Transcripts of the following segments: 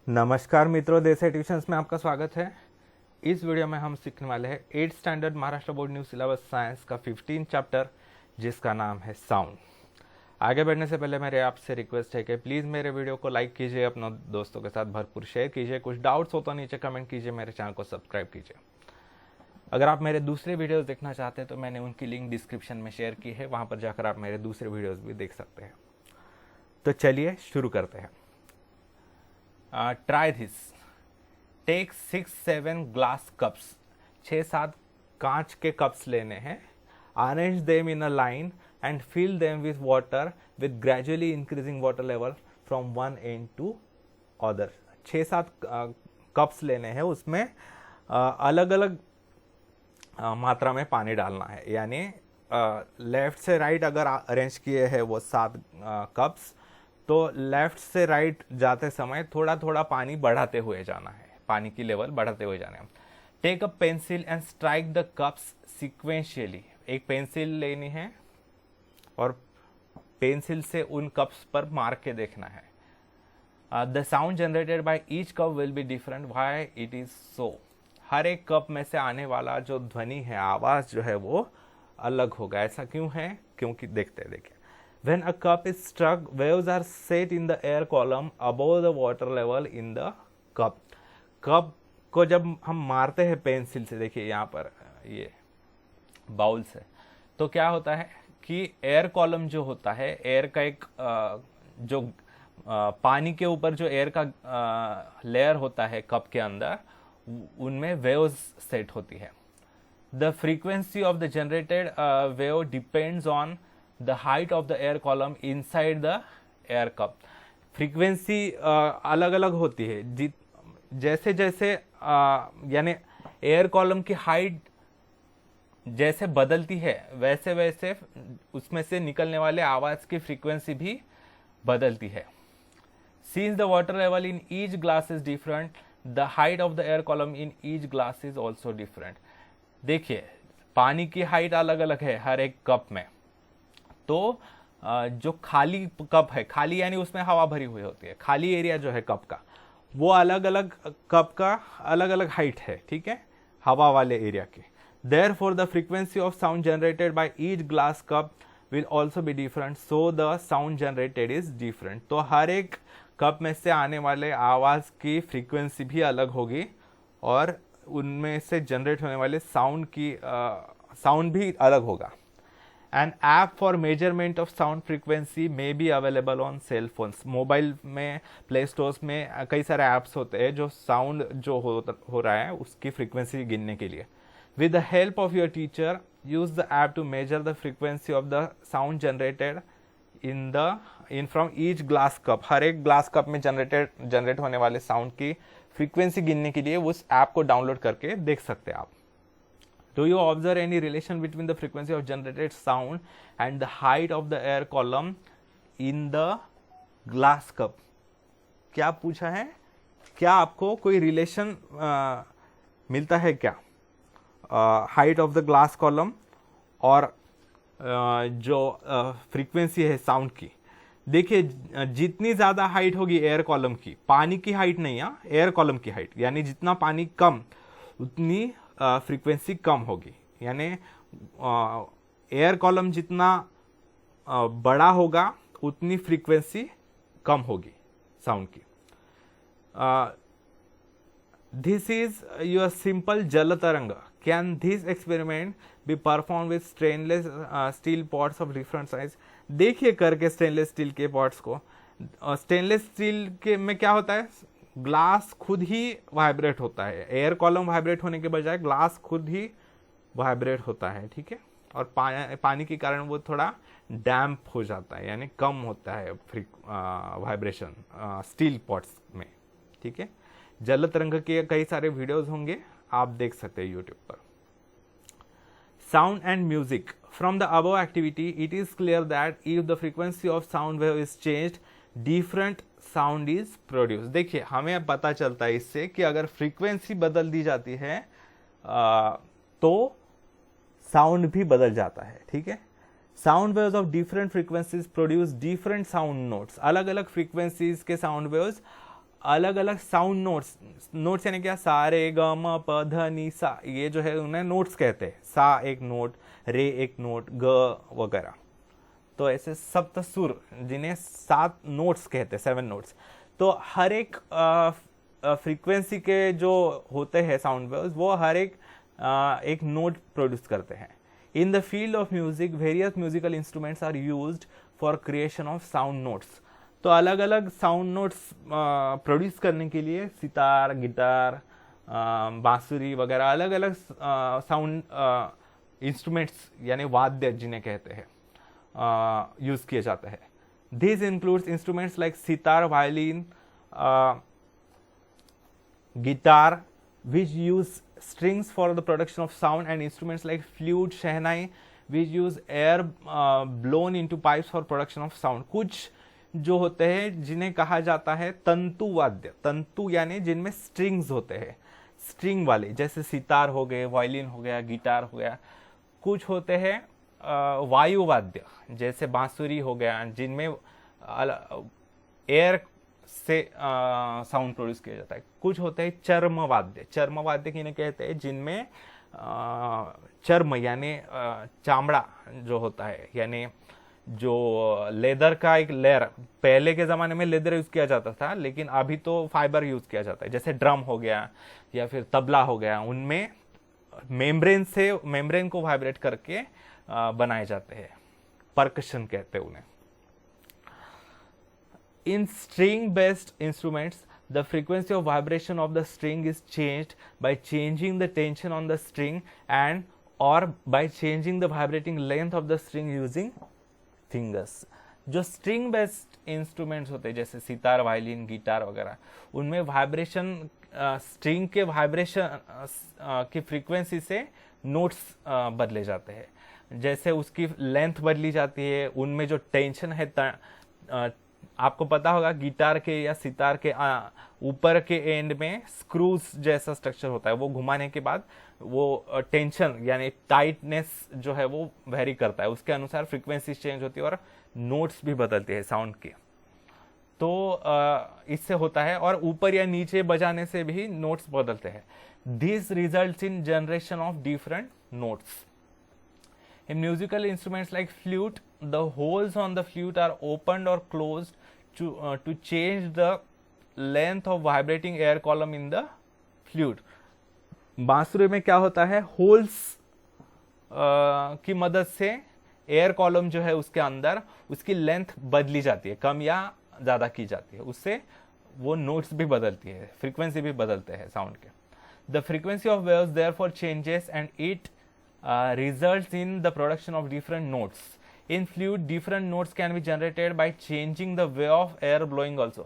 नमस्कार मित्रों, देसाई ट्यूशंस में आपका स्वागत है। इस वीडियो में हम सीखने वाले हैं 8th standard Maharashtra board new syllabus science का 15 चैप्टर जिसका नाम है साउंड। आगे बढ़ने से पहले मेरे आपसे रिक्वेस्ट है कि प्लीज़ मेरे वीडियो को लाइक कीजिए, अपने दोस्तों के साथ भरपूर शेयर कीजिए। कुछ डाउट्स हो तो नीचे कमेंट कीजिए, मेरे चैनल को सब्सक्राइब कीजिए। अगर आप मेरे दूसरे वीडियोज़ देखना चाहते हैं तो मैंने उनकी लिंक डिस्क्रिप्शन में शेयर की है, वहाँ पर जाकर आप मेरे दूसरे वीडियोज़ भी देख सकते हैं। तो चलिए शुरू करते हैं। Try this. Take 6-7 glass cups, 6-7 कांच के कप्स लेने हैं। Arrange them in a line and fill them with water with gradually increasing water level from one and to other. 6-7 cups लेने हैं, उसमें अलग अलग मात्रा में पानी डालना है। यानी लेफ्ट से राइट अगर अरेंज किए हैं वो 7 कप्स, तो लेफ्ट से राइट जाते समय थोड़ा थोड़ा पानी बढ़ाते हुए जाना है, पानी की लेवल बढ़ाते हुए जाना है। Take a pencil and strike the cups sequentially. एक पेंसिल लेनी है और पेंसिल से उन कप्स पर मार के देखना है। The sound generated by each cup will be different. Why it is so? हर एक कप में से आने वाला जो ध्वनि है, आवाज जो है वो अलग होगा। ऐसा क्यों है? क्योंकि देखिए When a cup is struck, waves are set in the air column above the water level in the cup. Cup को जब हम मारते हैं पेंसिल से, देखिए यहाँ पर ये बाउल से, तो क्या होता है कि एयर कॉलम जो होता है, एयर का एक जो पानी के ऊपर जो एयर का लेयर होता है कप के अंदर, उनमें वेव्स सेट होती है। The frequency of the generated wave depends on the height of the air column inside the air cup. Frequency अलग अलग होती है, जैसे जैसे यानी एयर कॉलम की हाइट जैसे बदलती है वैसे वैसे उसमें से निकलने वाले आवाज की फ्रीक्वेंसी भी बदलती है। Since the water level in each glass is different, the height of the air column in each glass is also different. देखिए, पानी की हाइट अलग अलग है हर एक कप में, तो जो खाली कप है, खाली यानी उसमें हवा भरी हुई होती है, खाली एरिया जो है कप का, वो अलग अलग कप का अलग अलग हाइट है, ठीक है, हवा वाले एरिया के। Therefore, the frequency of sound generated by each glass cup will also be different, so the sound generated is different. तो हर एक कप में से आने वाले आवाज की फ्रीक्वेंसी भी अलग होगी और उनमें से जनरेट होने वाले साउंड भी अलग होगा। An app for measurement of sound frequency may be available on cell phones. Mobile में प्ले स्टोर्स में कई सारे ऐप्स होते हैं जो साउंड जो हो रहा है उसकी फ्रीक्वेंसी गिनने के लिए। With the help of your teacher, use the app to measure the frequency of the sound generated in from each glass cup. हर एक ग्लास कप में जनरेट होने वाले साउंड की फ्रीक्वेंसी गिनने के लिए उस ऐप को डाउनलोड करके देख सकते हैं आप। Do you observe any relation between the frequency of generated sound and the height of the air column in the glass cup? क्या पूछा है? क्या आपको कोई रिलेशन मिलता है क्या height of the glass column और जो फ्रीक्वेंसी है साउंड की? देखिए, जितनी ज़्यादा हाइट होगी एयर कॉलम की, पानी की हाइट नहीं है, एयर कॉलम की हाइट, यानी जितना पानी कम उतनी फ्रीक्वेंसी कम होगी। यानी एयर कॉलम जितना बड़ा होगा उतनी फ्रीक्वेंसी कम होगी साउंड की। दिस इज योर सिंपल जल तरंग। Can this experiment be perform with stainless steel pots of different size? देखिए करके स्टेनलेस स्टील के पॉट्स को। स्टेनलेस स्टील के में क्या होता है, ग्लास खुद ही वाइब्रेट होता है, एयर कॉलम वाइब्रेट होने के बजाय ग्लास खुद ही वाइब्रेट होता है, ठीक है, और पानी के कारण वो थोड़ा डैम्प हो जाता है, यानी कम होता है वाइब्रेशन स्टील पॉट्स में, ठीक है। जल तरंग के कई सारे वीडियोस होंगे, आप देख सकते हैं यूट्यूब पर। Sound and music. From the above activity it is clear that if the frequency of sound wave is changed, different sound is produce. देखिए, हमें पता चलता है इससे कि अगर फ्रीक्वेंसी बदल दी जाती है तो साउंड भी बदल जाता है, ठीक है। Sound waves of different frequencies produce different sound notes. अलग अलग फ्रीक्वेंसीज के साउंड वेव्स अलग अलग साउंड नोट्स, नोट्स यानी क्या, सा रे ग म प ध नि सा, ये जो है उन्हें नोट्स कहते हैं। सा एक नोट, रे एक नोट, ग वगैरह। तो ऐसे सप्त सुर जिन्हें 7 नोट्स कहते हैं, 7 नोट्स। तो हर एक फ्रीक्वेंसी के जो होते हैं साउंड वेव्स, वो हर एक नोट प्रोड्यूस करते हैं। In the field of music various musical instruments are used for creation of sound notes. तो अलग अलग साउंड नोट्स प्रोड्यूस करने के लिए सितार, गिटार, बांसुरी वगैरह अलग अलग साउंड इंस्ट्रूमेंट्स यानी वाद्य जिन्हें कहते हैं यूज किए जाते हैं। This includes instruments like sitar, violin, guitar which use strings for the production of sound, and instruments like flute, shehnai which use air blown into pipes for production of sound। कुछ जो होते हैं जिन्हें कहा जाता है तंतु वाद्य, तंतु यानी जिनमें स्ट्रिंग्स होते हैं, स्ट्रिंग वाले, जैसे सितार हो गए, वायलिन हो गया, गिटार हो गया। कुछ होते हैं वायु वाद्य, जैसे बांसुरी हो गया, जिनमें एयर से साउंड प्रोड्यूस किया जाता है। कुछ होते हैं चर्म वाद्य, चर्म वाद्य किन्हें कहते हैं, जिनमें चर्म यानी चामड़ा जो होता है, यानी जो लेदर का एक लेयर, पहले के ज़माने में लेदर यूज़ किया जाता था, लेकिन अभी तो फाइबर यूज़ किया जाता है, जैसे ड्रम हो गया या फिर तबला हो गया। उनमें मेम्ब्रेन को वाइब्रेट करके बनाए जाते हैं, परकशन कहते हैं उन्हें। In string-based instruments, the frequency of vibration of the string is changed by changing the tension on the string and or by changing the vibrating length of the string using fingers। जो string based instruments होते हैं जैसे sitar, violin, guitar वगैरह, उनमें vibration string के vibration की frequency से notes बदले जाते हैं। जैसे उसकी लेंथ बदली जाती है, उनमें जो टेंशन है, आपको पता होगा गिटार के या सितार के ऊपर के एंड में स्क्रूज जैसा स्ट्रक्चर होता है, वो घुमाने के बाद वो टेंशन यानी टाइटनेस जो है वो वेरी करता है, उसके अनुसार फ्रीक्वेंसी चेंज होती है और नोट्स भी बदलते हैं साउंड के। तो इससे होता है, और ऊपर या नीचे बजाने से भी नोट्स बदलते हैं। This results in generation of different notes. In musical instruments like flute, the holes on the flute are opened or closed to change the length of vibrating air column in the flute। बांसुरी में क्या होता है, holes की मदद से air column जो है उसके अंदर उसकी लेंथ बदली जाती है, कम या ज़्यादा की जाती है, उससे वो नोट्स भी बदलती है, फ्रीक्वेंसी भी बदलते हैं साउंड के। The frequency of waves therefore changes and it results in the production of different notes। In flute, different notes can be generated by changing the way of air blowing also।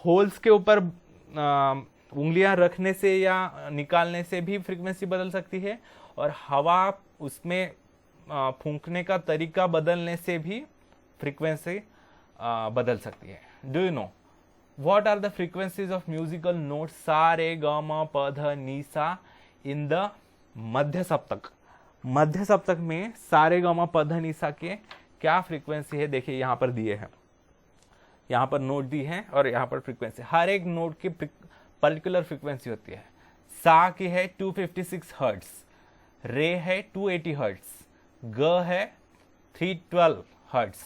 Holes के ऊपर उंगलियां रखने से या निकालने से भी frequency बदल सकती है, और हवा उसमें फूंकने का तरीका बदलने से भी फ्रीक्वेंसी बदल सकती है। Do you know what are the frequencies of musical notes सा रे ग म प ध नि सा इन द मध्य सप्तक। मध्य सप्तक में सारे ग म प ध नि सा के क्या फ्रीक्वेंसी है, देखिए यहाँ पर दिए हैं, यहाँ पर नोट दी है और यहाँ पर फ्रीक्वेंसी, हर एक नोट की पर्टिकुलर फ्रीक्वेंसी होती है। सा की है 256 हर्ट्ज, रे है 280 हर्ट्ज, ग है 312 हर्ट्ज,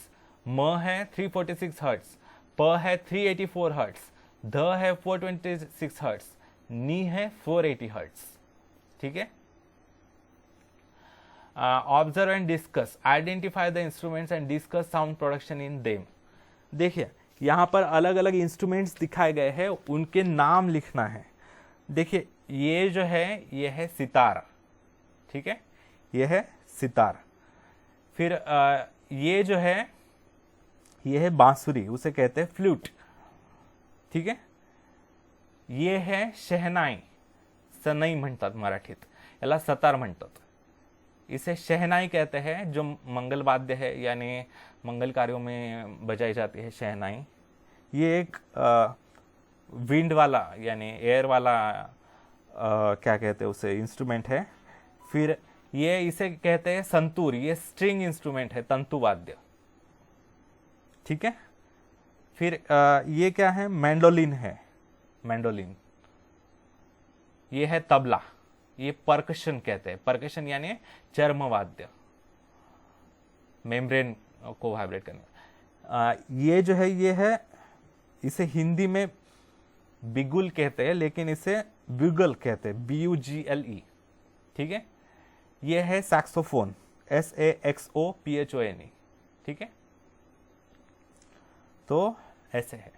म है 346 हर्ट्ज, प है 384 हर्ट्ज, ध है 426 हर्ट्ज, नी है 480 हर्ट्ज। ठीक है। Observe and discuss, identify the instruments and discuss sound production in them. देखिए यहाँ पर अलग अलग इंस्ट्रूमेंट्स दिखाए गए हैं, उनके नाम लिखना है। देखिए ये जो है ये है सितार, ठीक है, ये है सितार। फिर ये जो है ये है बांसुरी, उसे कहते हैं फ्लूट, ठीक है। ये है शहनाई, सनई म्हणतात मराठीत, याला सतार म्हणतात, इसे शहनाई कहते हैं, जो मंगल वाद्य है यानी मंगल कार्यों में बजाई जाती है शहनाई। ये एक विंड वाला यानी एयर वाला क्या कहते हैं उसे इंस्ट्रूमेंट है। फिर ये इसे कहते हैं संतूर, ये स्ट्रिंग इंस्ट्रूमेंट है, तंतु वाद्य, ठीक है। फिर ये क्या है, मैंडोलिन है, मैंडोलिन। ये है तबला, ये परकशन कहते हैं, परकशन यानी चर्म वाद्य, मेम्ब्रेन को वाइब्रेट करने। ये जो है ये है, इसे हिंदी में बिगुल कहते हैं, लेकिन इसे ब्यूगल कहते हैं, BUGLE, ठीक है। ये है सैक्सोफोन, SAXOPHONE, ठीक है। तो ऐसे है।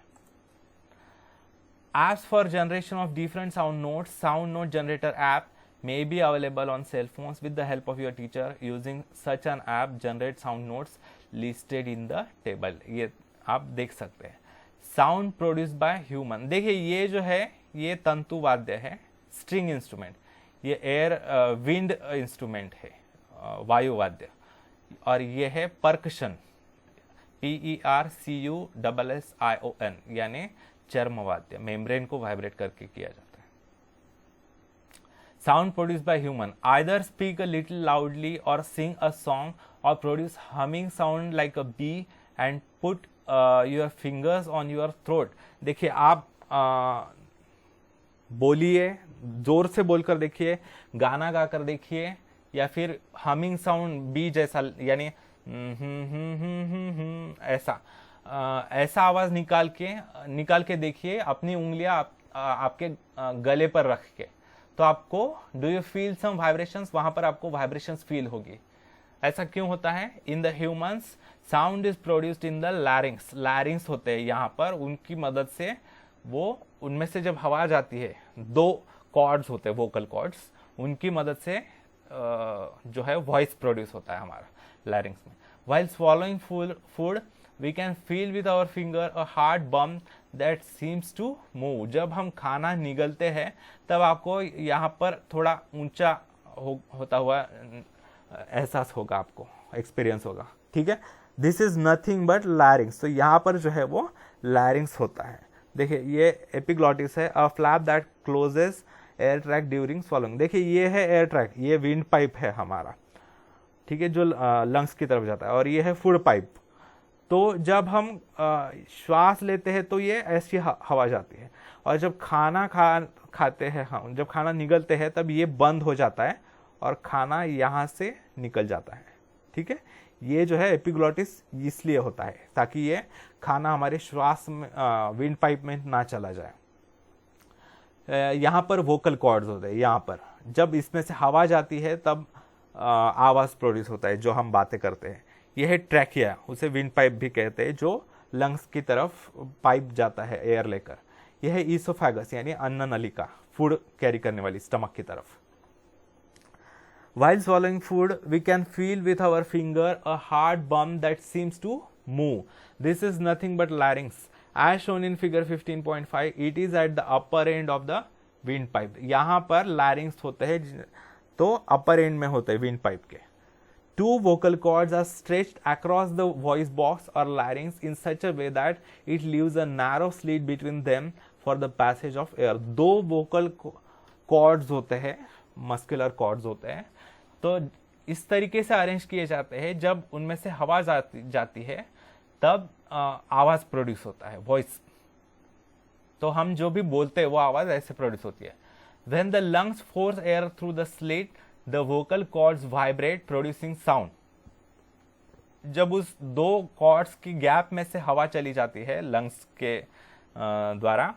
Apps for generation of different sound notes, sound note generator app may be available on cell phones. With the help of your teacher, using such an app, generate sound notes listed in the table. ये आप देख सकते हैं। Sound produced by human, देखिए ये जो है ये तंतु वाद्य है, स्ट्रिंग इंस्ट्रूमेंट, ये एयर विंड इंस्ट्रूमेंट है, वायु वाद्य, और ये है परकशन, PERCUSSION, यानी चर्म वाद्य, मेम्ब्रेन को वाइब्रेट करके किया जाता है। Sound produce by human, either speak a little loudly और सिंग अ सॉन्ग और produce humming sound like a bee and put your fingers on your throat. देखिए आप बोलिए, जोर से बोलकर देखिए, गाना गाकर देखिए, या फिर हमिंग साउंड बी जैसा, यानी ऐसा ऐसा आवाज निकाल के देखिए, अपनी उंगलियां आपके गले पर रख के, तो आपको do you feel some vibrations, वहां पर आपको वाइब्रेशंस फील होगी। ऐसा क्यों होता है? In the humans sound is produced in the larynx, लैरिंग्स होते हैं यहाँ पर, उनकी मदद से वो, उनमें से जब हवा जाती है, दो कॉर्ड्स होते हैं, वोकल कॉर्ड्स, उनकी मदद से जो है वॉइस प्रोड्यूस होता है हमारा लैरिंग्स में। While swallowing food we can feel with our finger a hard bump that seems to move। जब हम खाना निगलते हैं तब आपको यहाँ पर थोड़ा ऊंचा होता हुआ एहसास होगा, आपको एक्सपीरियंस होगा, ठीक है। दिस इज नथिंग बट लैरिंग्स, तो यहाँ पर जो है वो लैरिंग्स होता है। देखिए ये एपिग्लॉटिस है, a flap that closes air track during swallowing। देखिए ये है एयर ट्रैक, ये विंड पाइप है हमारा, ठीक है, जो लंग्स की तरफ जाता है, और ये है फूड पाइप। तो जब हम श्वास लेते हैं तो ये ऐसी हवा जाती है, और जब खाना खाते हैं हम, जब खाना निगलते हैं तब ये बंद हो जाता है और खाना यहाँ से निकल जाता है, ठीक है। ये जो है एपिग्लॉटिस इसलिए होता है ताकि ये खाना हमारे श्वास में, विंड पाइप में ना चला जाए। यहाँ पर वोकल कॉर्ड्स होते हैं, यहाँ पर जब इसमें से हवा जाती है तब आवाज प्रोड्यूस होता है, जो हम बातें करते हैं। यह है ट्रैकिया, उसे विंड पाइप भी कहते हैं, जो लंग्स की तरफ पाइप जाता है एयर लेकर। यह है ईसोफेगस यानी अन्न नलिका, फूड कैरी करने वाली स्टमक की तरफ। While swallowing food, we can feel with our finger a hard bump that seems to move. This is nothing but larynx. As shown in figure 15.5, it is at the upper end of the windpipe. यहाँ पर larynx होते हैं, तो upper end में होते हैं windpipe के। Two vocal cords are stretched across the voice box or larynx in such a way that it leaves a narrow slit between them for the passage of air. दो vocal cords होते हैं, muscular cords होते हैं, तो इस तरीके से arrange किए जाते हैं, जब उनमें से हवा जाती है तब आवाज प्रोड्यूस होता है, वॉइस। तो हम जो भी बोलते हैं वो आवाज ऐसे प्रोड्यूस होती है। When the lungs force air through the slit, the vocal cords vibrate, producing sound. जब उस दो कॉर्ड्स की गैप में से हवा चली जाती है लंग्स के द्वारा,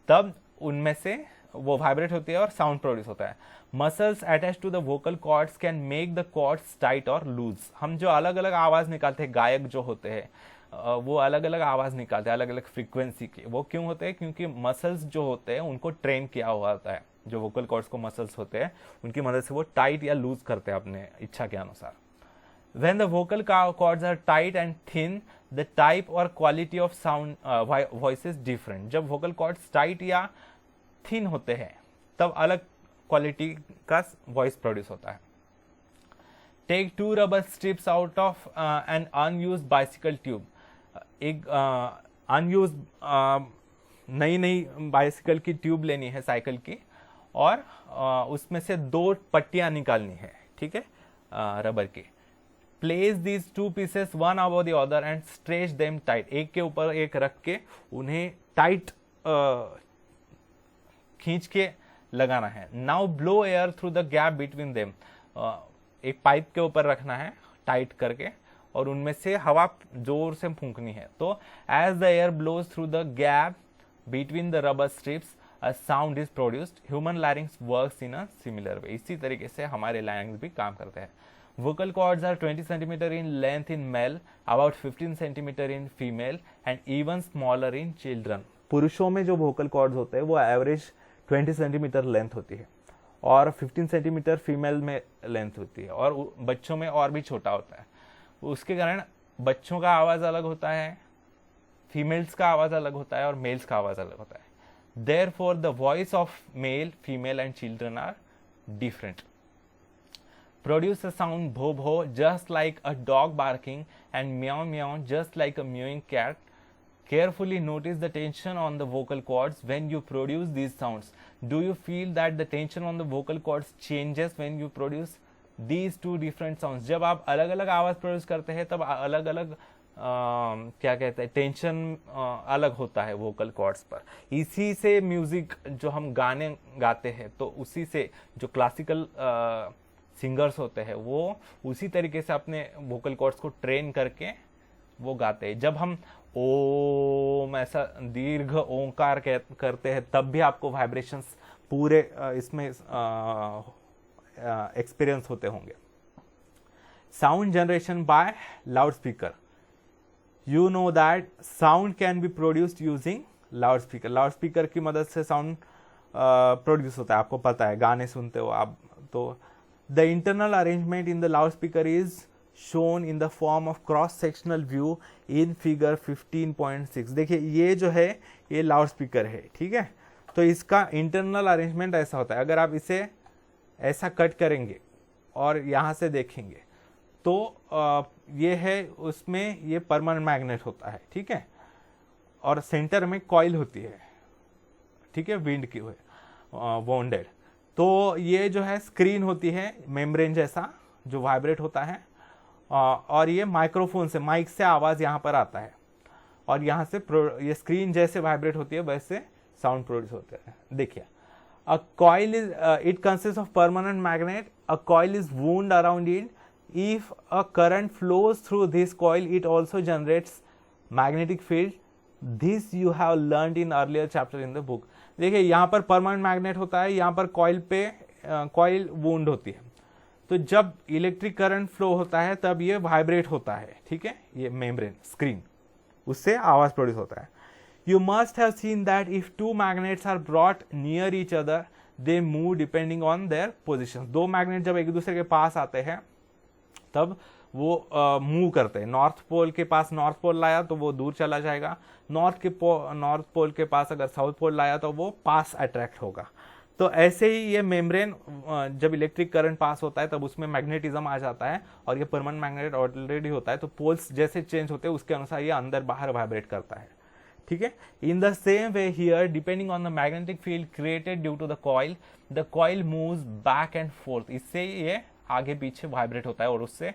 तब उनमें से वो वाइब्रेट होती है और साउंड प्रोड्यूस होता है। Muscles attach to the vocal cords can make the cords tight और लूज। हम जो अलग अलग आवाज निकालते हैं, गायक जो होते हैं वो अलग अलग आवाज निकालते हैं, अलग अलग फ्रीक्वेंसी के। वो क्यों होते हैं? क्योंकि मसल्स जो होते हैं उनको ट्रेन किया हुआ होता है। जो वोकल कॉर्ड्स को मसल्स होते हैं उनकी मदद से वो टाइट या लूज करते हैं अपने इच्छा के अनुसार। When the vocal cords are tight and thin, the type or quality of sound voice is different. जब vocal cords tight या thin होते हैं तब अलग क्वालिटी का वॉइस प्रोड्यूस होता है। Take two rubber strips out of an unused bicycle tube. एक unused नई बाइसिकल की ट्यूब लेनी है साइकिल की, और उसमें से दो पट्टियां निकालनी है, ठीक है, रबर की। Place these two pieces one above the other and stretch them tight, एक के ऊपर एक रख के उन्हें टाइट खींच के लगाना है। Now blow air through the gap between them, एक पाइप के ऊपर रखना है टाइट करके और उनमें से हवा जोर से फूंकनी है। तो as the air blows through the gap between the rubber strips a sound is produced. Human larynx works in a similar way, इसी तरीके से हमारे लैरिंग्स भी काम करते हैं। Vocal cords are 20 cm in length in male, about 15 cm in female and even smaller in children. पुरुषों में जो vocal cords होते हैं वो एवरेज 20 सेंटीमीटर लेंथ होती है और 15 सेंटीमीटर फीमेल में लेंथ होती है और बच्चों में और भी छोटा होता है। उसके कारण बच्चों का आवाज अलग होता है, फीमेल्स का आवाज अलग होता है और मेल्स का आवाज अलग होता है। Therefore, the voice of male, female and children are different. Produce a sound bho bho just like a dog barking and meow meow just like a mewing cat. Carefully notice the tension on the vocal cords when you produce these sounds. Do you feel that the tension on the vocal cords changes when you produce these two different sounds? जब आप अलग अलग आवाज produce करते हैं तब अलग अलग क्या कहते हैं टेंशन अलग होता है वोकल कॉर्ड्स पर। इसी से म्यूजिक जो हम गाने गाते हैं तो उसी से जो क्लासिकल सिंगर्स होते हैं वो उसी तरीके से अपने वोकल कॉर्ड्स को ट्रेन करके वो गाते हैं। जब हम ओम ऐसा दीर्घ ओंकार करते हैं तब भी आपको वाइब्रेशंस पूरे इसमें एक्सपीरियंस होते होंगे। Sound generation by loud speaker, you know that sound can be produced using loud speaker. Loud speaker की मदद से साउंड प्रोड्यूस होता है, आपको पता है, गाने सुनते हो आप तो। The internal arrangement in the loudspeaker is shown in the form of cross-sectional view in figure 15.6। देखिए ये जो है ये लाउडस्पीकर है, ठीक है। तो इसका इंटरनल अरेंजमेंट ऐसा होता है, अगर आप इसे ऐसा कट करेंगे और यहाँ से देखेंगे तो ये है, उसमें ये परमानेंट मैग्नेट होता है, ठीक है, और सेंटर में कॉइल होती है, ठीक है, विंड की हुए वाउंडेड। तो ये जो है स्क्रीन होती है मेम्ब्रेन जैसा जो वाइब्रेट होता है और ये माइक्रोफोन से, माइक से आवाज यहाँ पर आता है और यहाँ से ये स्क्रीन जैसे वाइब्रेट होती है वैसे साउंड प्रोड्यूस होते हैं। देखिए, a coil is it consist of permanent magnet, a coil is wound around it, if a current flows through this coil it also generates magnetic field, this you have learned in earlier chapter in the book. देखिए यहाँ पर permanent magnet होता है, यहाँ पर coil पे coil wound होती है, तो जब इलेक्ट्रिक करंट फ्लो होता है तब ये वाइब्रेट होता है, ठीक है, ये मेम्ब्रेन स्क्रीन, उससे आवाज प्रोड्यूस होता है। You must have seen that if two magnets are brought near each other they move depending on their position. दो मैग्नेट जब एक दूसरे के पास आते हैं तब वो मूव करते हैं। नॉर्थ पोल के पास नॉर्थ पोल लाया तो वो दूर चला जाएगा, नॉर्थ पोल के पास अगर साउथ पोल लाया तो वो पास अट्रैक्ट होगा। तो ऐसे ही ये मेम्ब्रेन जब इलेक्ट्रिक करंट पास होता है तब उसमें मैग्नेटिज्म आ जाता है और ये परमानेंट मैग्नेट ऑलरेडी होता है, तो पोल्स जैसे चेंज होते हैं उसके अनुसार ये अंदर बाहर वाइब्रेट करता है, ठीक है। In the same way here depending on the magnetic field created due to the coil moves back and forth, इससे ये आगे पीछे वाइब्रेट होता है और उससे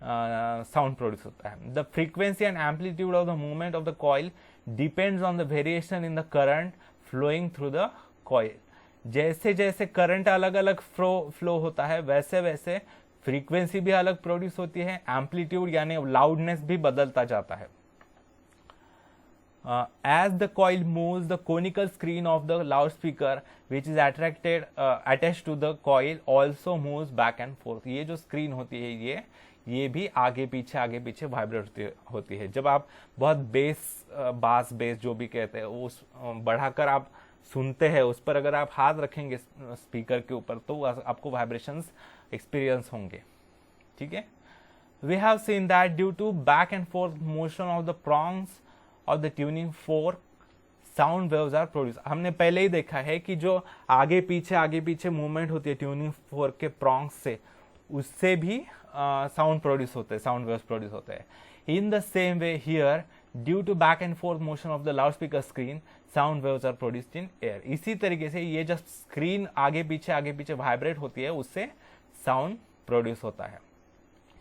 साउंड प्रोड्यूस होता है। The frequency and amplitude of the movement of the coil depends on the variation in the current flowing through the coil. जैसे जैसे करंट अलग अलग फ्लो होता है वैसे वैसे फ्रीक्वेंसी भी अलग प्रोड्यूस होती है, एम्पलीट्यूड यानी लाउडनेस भी बदलता जाता है। As the coil moves, the conical screen of the loudspeaker which is attached to the coil also moves back and forth। ये जो स्क्रीन होती है ये भी आगे पीछे वाइब्रेट होती है। जब आप बहुत बास बेस जो भी कहते हैं उस बढ़ाकर आप सुनते हैं, उस पर अगर आप हाथ रखेंगे स्पीकर के ऊपर तो आपको वाइब्रेशंस एक्सपीरियंस होंगे, ठीक है। We have seen that due to back and forth motion of the prongs of the tuning fork, sound waves are produced। हमने पहले ही देखा है कि जो आगे पीछे मूवमेंट होती है ट्यूनिंग फोर्क के प्रोंग्स से, उससे भी साउंड प्रोड्यूस होते हैं, साउंड वेव्स प्रोड्यूस होते हैं। In the same way here due to back and forth motion of the loud speaker screen sound waves are produced in air. इसी तरीके से ये जब स्क्रीन आगे पीछे वाइब्रेट होती है उससे साउंड प्रोड्यूस होता है,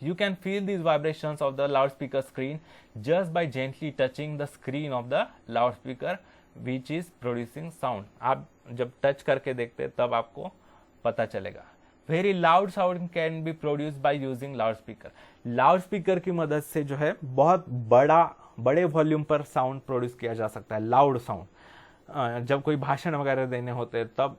You can feel these vibrations of the loudspeaker screen just by gently touching the screen of the loudspeaker which is producing sound. आप जब टच करके देखते हैं तब आपको पता चलेगा. Very loud sound can be produced by using loudspeaker. Loudspeaker की मदद से जो है बहुत बड़े वॉल्यूम पर साउंड प्रोड्यूस किया जा सकता है. लाउड साउंड जब कोई भाषण वगैरह देने होते हैं तब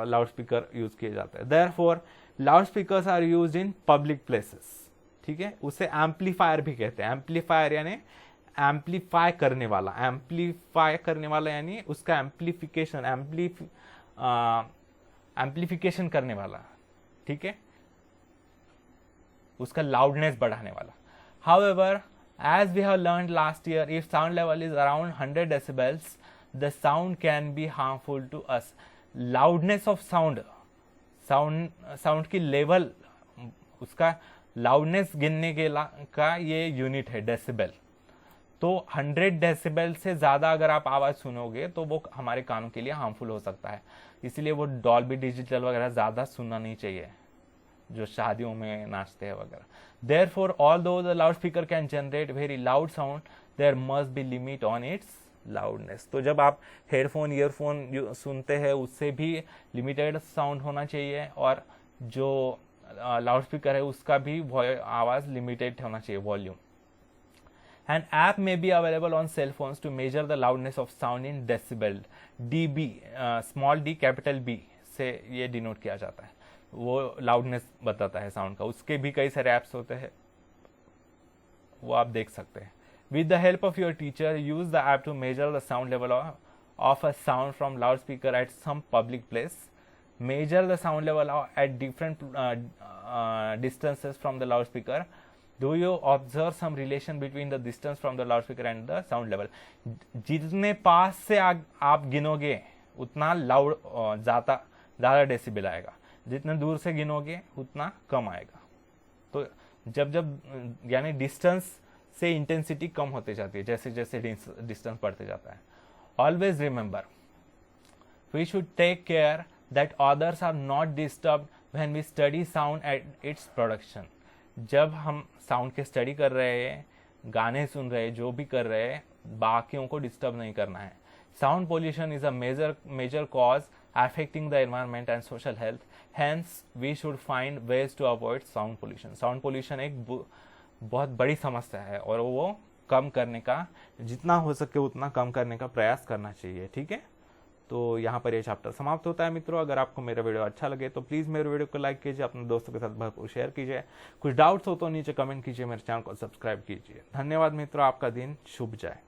लाउडस्पीकर यूज किए जाते हैं. Therefore loudspeakers are used in public places. ठीक है, उसे एम्पलीफायर भी कहते हैं. एम्पलीफायर यानी एम्पलीफाई करने वाला यानी उसका एम्पलीफिकेशन करने वाला. ठीक है, उसका लाउडनेस बढ़ाने वाला. However, as we have learned last year, if sound level is around 100 decibels, the sound can be harmful to us. Loudness of sound की लेवल, उसका लाउडनेस गिनने का ये यूनिट है डेसिबल. तो 100 डेसिबल से ज़्यादा अगर आप आवाज़ सुनोगे तो वो हमारे कानों के लिए हार्मफुल हो सकता है. इसलिए वो डॉल्बी डिजिटल वगैरह ज़्यादा सुनना नहीं चाहिए जो शादियों में नाचते हैं वगैरह. Therefore, although the loudspeaker can generate very loud sound, there must be limit on its loudness. तो जब आप हेडफोन ईयरफोन सुनते हैं उससे भी लिमिटेड साउंड होना चाहिए और जो लाउडस्पीकर है उसका भी आवाज़ लिमिटेड होना चाहिए volume. An app may be available on cell phones to measure the loudness of sound in decibel. dB, small d capital B से ये डिनोट किया जाता है. वो लाउडनेस बताता है साउंड का. उसके भी कई सारे ऐप्स होते हैं, वो आप देख सकते हैं. With the help of your teacher, use the app to measure the sound level of a sound from loudspeaker at some public place. Measure the sound level at different distances from the loudspeaker. Do you observe some relation between the distance from the loudspeaker and the sound level? जितने पास से आप गिनोगे उतना loud ज़्यादा decibel आएगा. जितने दूर से गिनोगे उतना कम आएगा. तो जब यानी डिस्टेंस से इंटेंसिटी कम होते जाती है जैसे जैसे डिस्टेंस बढ़ते जाता है. Always remember, we should take care that others are not disturbed when we study sound at its production. जब हम साउंड के स्टडी कर रहे हैं, गाने सुन रहे हैं, जो भी कर रहे हैं, बाकियों को डिस्टर्ब नहीं करना है. Sound pollution is a major cause affecting the environment and social health. Hence, we should find ways to avoid sound pollution. Sound pollution एक बहुत बड़ी समस्या है और वो कम करने का, जितना हो सके उतना कम करने का प्रयास करना चाहिए. ठीक है, तो यहाँ पर ये चैप्टर समाप्त होता है. मित्रों, अगर आपको मेरा वीडियो अच्छा लगे तो प्लीज़ मेरे वीडियो को लाइक कीजिए, अपने दोस्तों के साथ भरपूर शेयर कीजिए. कुछ डाउट्स हो तो नीचे कमेंट कीजिए, मेरे चैनल को सब्सक्राइब कीजिए. धन्यवाद मित्रों, आपका दिन शुभ जाए.